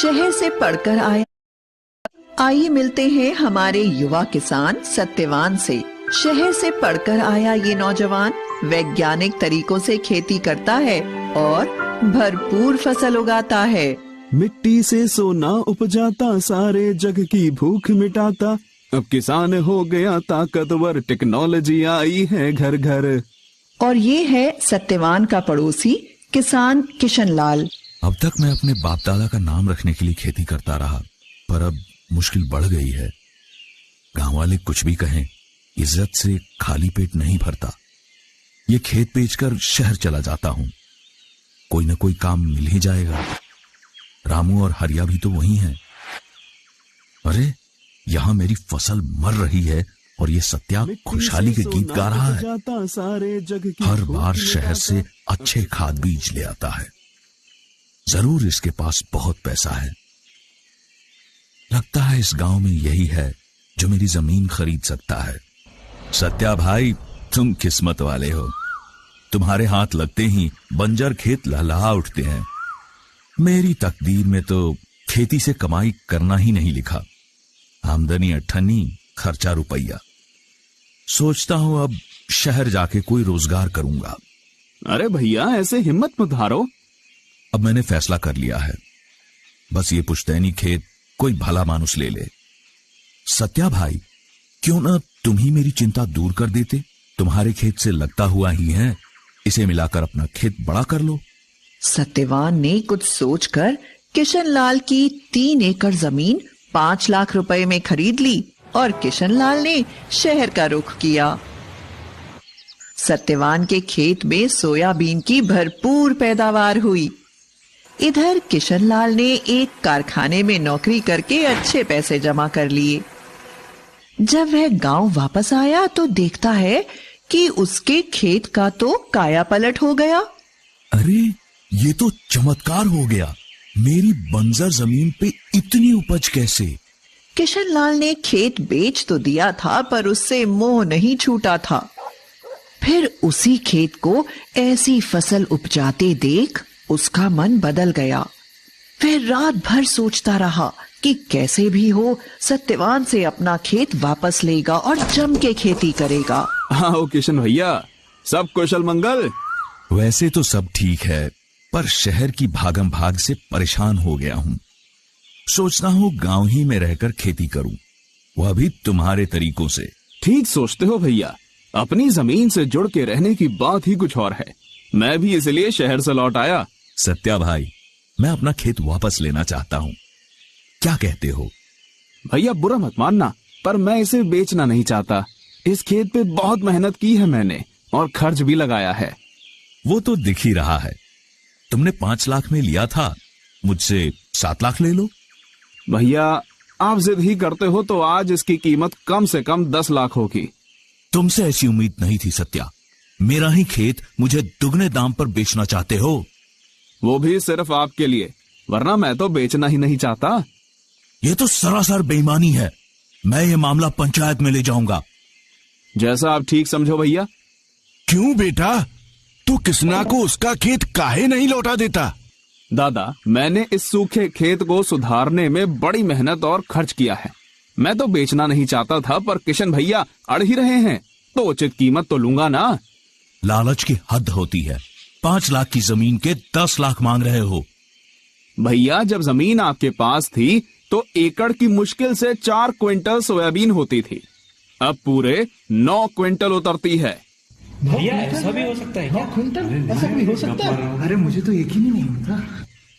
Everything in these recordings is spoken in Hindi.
शहर से पढ़कर आया। आइए मिलते हैं हमारे युवा किसान सत्यवान से। शहर से पढ़कर आया ये नौजवान वैज्ञानिक तरीकों से खेती करता है और भरपूर फसल उगाता है। मिट्टी से सोना उपजाता, सारे जग की भूख मिटाता। अब किसान हो गया ताकतवर, टेक्नोलॉजी आई है घर घर। और ये है सत्यवान का पड़ोसी किसान किशन लाल। अब तक मैं अपने बाप दादा का नाम रखने के लिए खेती करता रहा, पर अब मुश्किल बढ़ गई है। गांव वाले कुछ भी कहें, इज्जत से खाली पेट नहीं भरता। ये खेत बेचकर शहर चला जाता हूं, कोई न कोई काम मिल ही जाएगा। रामू और हरिया भी तो वही हैं। अरे यहां मेरी फसल मर रही है और ये सत्या खुशहाली के गीत गा रहा है। हर बार शहर से अच्छे खाद बीज ले आता है। जरूर इसके पास बहुत पैसा है। लगता है इस गांव में यही है जो मेरी जमीन खरीद सकता है। सत्या भाई, तुम किस्मत वाले हो। तुम्हारे हाथ लगते ही बंजर खेत लहलहा उठते हैं। मेरी तकदीर में तो खेती से कमाई करना ही नहीं लिखा। आमदनी अट्ठन्नी, खर्चा रुपया। सोचता हूं अब शहर जाके कोई रोजगार करूंगा। अरे भैया, ऐसे हिम्मत मत हारो। अब मैंने फैसला कर लिया है, बस ये पुश्तैनी खेत कोई भला मानुस ले ले। सत्या भाई, क्यों ना तुम ही मेरी चिंता दूर कर देते। तुम्हारे खेत से लगता हुआ ही है, इसे मिलाकर अपना खेत बड़ा कर लो। सत्यवान ने कुछ सोचकर किशन लाल की 3 एकड़ जमीन 5 लाख रुपए में खरीद ली और किशन लाल ने शहर का रुख किया। सत्यवान के खेत में सोयाबीन की भरपूर पैदावार हुई। इधर किशन लाल ने एक कारखाने में नौकरी करके अच्छे पैसे जमा कर लिए। जब वह गांव वापस आया तो देखता है कि उसके खेत का तो काया पलट हो गया। अरे ये तो चमत्कार हो गया। मेरी बंजर जमीन पे इतनी उपज कैसे? किशन लाल ने खेत बेच तो दिया था, पर उससे मोह नहीं छूटा था। फिर उसी खेत को ऐसी फसल उपजाते देख उसका मन बदल गया। फिर रात भर सोचता रहा कि कैसे भी हो सत्यवान से अपना खेत वापस लेगा और जम के खेती करेगा। हाँ किशन भैया, सब कुशल मंगल। वैसे तो सब ठीक है, पर शहर की भागम भाग से परेशान हो गया हूँ। सोचता हूँ गांव ही में रहकर खेती करूँ, वह भी तुम्हारे तरीकों से। ठीक सोचते हो भैया, अपनी जमीन से जुड़ के रहने की बात ही कुछ और है। मैं भी इसलिए शहर से लौट आया। सत्या भाई, मैं अपना खेत वापस लेना चाहता हूँ, क्या कहते हो? भैया बुरा मत मानना, पर मैं इसे बेचना नहीं चाहता। इस खेत पे बहुत मेहनत की है मैंने और खर्च भी लगाया है। वो तो दिख ही रहा है। तुमने 5 लाख में लिया था, मुझसे 7 लाख ले लो। भैया आप जिद ही करते हो तो आज इसकी कीमत कम से कम 10 लाख होगी। तुमसे ऐसी उम्मीद नहीं थी सत्या। मेरा ही खेत मुझे दुगने दाम पर बेचना चाहते हो? वो भी सिर्फ आपके लिए, वरना मैं तो बेचना ही नहीं चाहता। ये तो सरासर बेईमानी है। मैं ये मामला पंचायत में ले जाऊंगा। जैसा आप ठीक समझो भैया। क्यों बेटा, तू किसना को उसका खेत काहे नहीं लौटा देता? दादा, मैंने इस सूखे खेत को सुधारने में बड़ी मेहनत और खर्च किया है। मैं तो बेचना नहीं चाहता था, पर किशन भैया अड़ ही रहे हैं, तो उचित कीमत तो लूंगा ना। लालच की हद होती है। 5 लाख की जमीन के 10 लाख मांग रहे हो। भैया जब जमीन आपके पास थी तो एकड़ की मुश्किल से 4 क्विंटल सोयाबीन होती थी, अब पूरे 9 क्विंटल उतरती है। भैया ऐसा भी हो सकता है क्या? क्विंटल ऐसा भी हो सकता है? अरे मुझे तो यकीन ही नहीं होता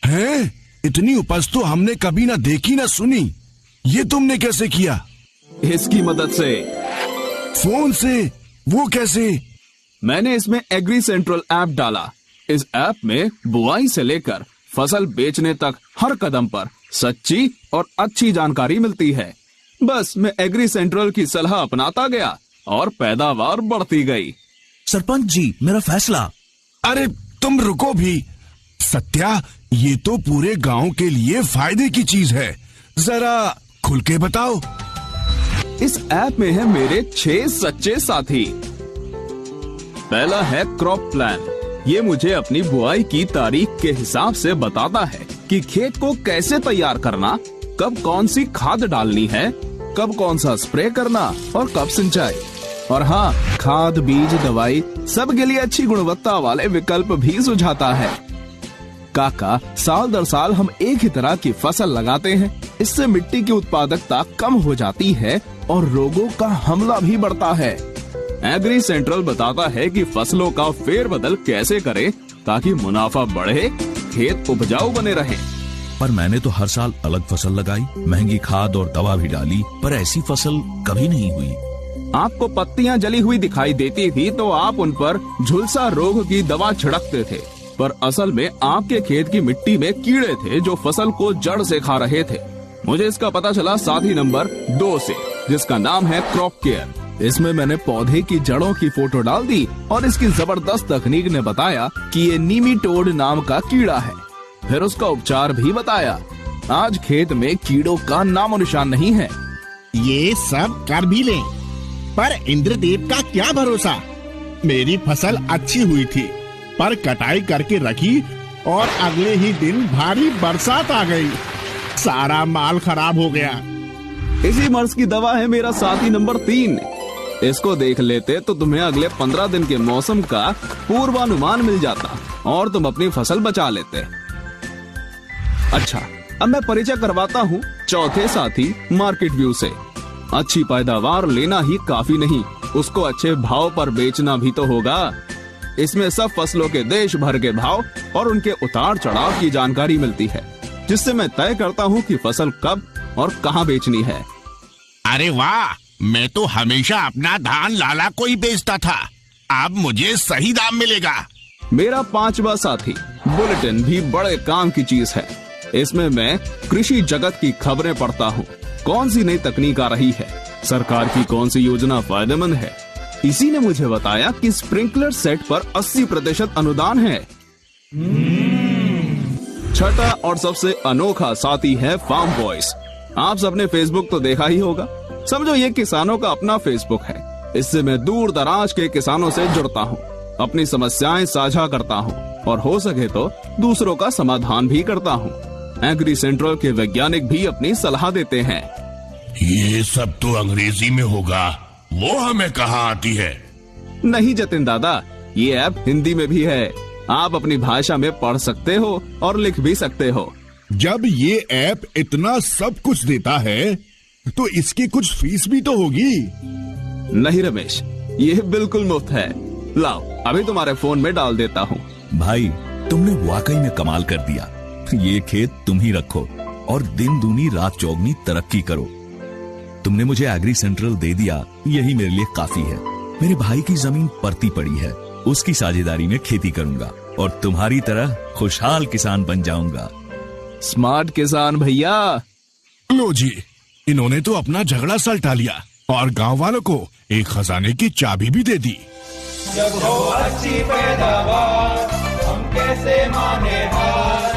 है। इतनी उपज तो हमने कभी ना देखी ना सुनी। ये तुमने कैसे किया? इसकी मदद से। फोन से? वो कैसे? मैंने इसमें एग्री सेंट्रल ऐप डाला। इस ऐप में बुआई से लेकर फसल बेचने तक हर कदम पर सच्ची और अच्छी जानकारी मिलती है। बस मैं एग्री सेंट्रल की सलाह अपनाता गया और पैदावार बढ़ती गई। सरपंच जी, मेरा फैसला। अरे तुम रुको भी। सत्या, ये तो पूरे गांव के लिए फायदे की चीज है, जरा खुल के बताओ। इस ऐप में है मेरे 6 सच्चे साथी। पहला है क्रॉप प्लान। ये मुझे अपनी बुआई की तारीख के हिसाब से बताता है कि कि खेत को कैसे तैयार करना, कब कौन सी खाद डालनी है, कब कौन सा स्प्रे करना और कब सिंचाई। और हाँ, खाद, बीज, दवाई सब के लिए अच्छी गुणवत्ता वाले विकल्प भी सुझाता है। काका, साल दर साल हम एक ही तरह की फसल लगाते हैं। इससे मिट्टी की उत्पादकता कम हो जाती है और रोगों का हमला भी बढ़ता है। एग्री सेंट्रल बताता है कि फसलों का फेरबदल कैसे करें ताकि मुनाफा बढ़े, खेत उपजाऊ बने रहे। पर मैंने तो हर साल अलग फसल लगाई, महंगी खाद और दवा भी डाली, पर ऐसी फसल कभी नहीं हुई। आपको पत्तियां जली हुई दिखाई देती थी तो आप उन पर झुलसा रोग की दवा छिड़कते थे, पर असल में आपके खेत की मिट्टी में कीड़े थे जो फसल को जड़ से खा रहे थे। मुझे इसका पता चला साथी नंबर 2 से, जिसका नाम है क्रॉप केयर। इसमें मैंने पौधे की जड़ों की फोटो डाल दी और इसकी जबरदस्त तकनीक ने बताया कि ये नीमीटोड नाम का कीड़ा है। फिर उसका उपचार भी बताया। आज खेत में कीड़ों का नामो निशान नहीं है। ये सब कर भी लें, पर इंद्रदेव का क्या भरोसा। मेरी फसल अच्छी हुई थी, पर कटाई करके रखी और अगले ही दिन भारी बरसात आ गई, सारा माल खराब हो गया। इसी मर्ज की दवा है मेरा साथी नंबर 3। इसको देख लेते तो तुम्हें अगले 15 दिन के मौसम का पूर्वानुमान मिल जाता और तुम अपनी फसल बचा लेते। अच्छा, अब मैं परिचय करवाता हूँ चौथे साथी मार्केट व्यू से। अच्छी पैदावार लेना ही काफी नहीं, उसको अच्छे भाव पर बेचना भी तो होगा। इसमें सब फसलों के देश भर के भाव और उनके उतार चढ़ाव की जानकारी मिलती है, जिससे मैं तय करता हूँ कि फसल कब और कहाँ बेचनी है। अरे वाह, मैं तो हमेशा अपना धान लाला को ही बेचता था, अब मुझे सही दाम मिलेगा। मेरा 5वां साथी बुलेटिन भी बड़े काम की चीज है। इसमें मैं कृषि जगत की खबरें पढ़ता हूँ। कौन सी नई तकनीक आ रही है, सरकार की कौन सी योजना फायदेमंद है। इसी ने मुझे बताया कि स्प्रिंकलर सेट पर 80% अनुदान है। छठा और सबसे अनोखा साथी है फार्म वॉइस। आप सबने फेसबुक तो देखा ही होगा। समझो ये किसानों का अपना फेसबुक है। इससे मैं दूर दराज के किसानों से जुड़ता हूँ, अपनी समस्याएं साझा करता हूँ और हो सके तो दूसरों का समाधान भी करता हूँ। एग्री सेंट्रल के वैज्ञानिक भी अपनी सलाह देते हैं। ये सब तो अंग्रेजी में होगा, वो हमें कहाँ आती है। नहीं जतिन दादा, ये ऐप हिंदी में भी है। आप अपनी भाषा में पढ़ सकते हो और लिख भी सकते हो। जब ये ऐप इतना सब कुछ देता है तो इसकी कुछ फीस भी तो होगी। नहीं रमेश, ये बिल्कुल मुफ्त है। लाओ, अभी तुम्हारे फोन में डाल देता हूँ। भाई, तुमने वाकई में कमाल कर दिया। ये खेत तुम ही रखो और दिन दूनी रात चौगनी तरक्की करो। तुमने मुझे एग्री सेंट्रल दे दिया, यही मेरे लिए काफी है। मेरे भाई की जमीन परती पड़ी है, उसकी साझेदारी में खेती करूंगा और तुम्हारी तरह खुशहाल किसान बन जाऊंगा। स्मार्ट किसान भैया। लो जी, इन्होंने तो अपना झगड़ा सलटा लिया और गांव वालों को एक खजाने की चाबी भी दे दी। जब हो अच्छी पैदावार हम कैसे माने हार।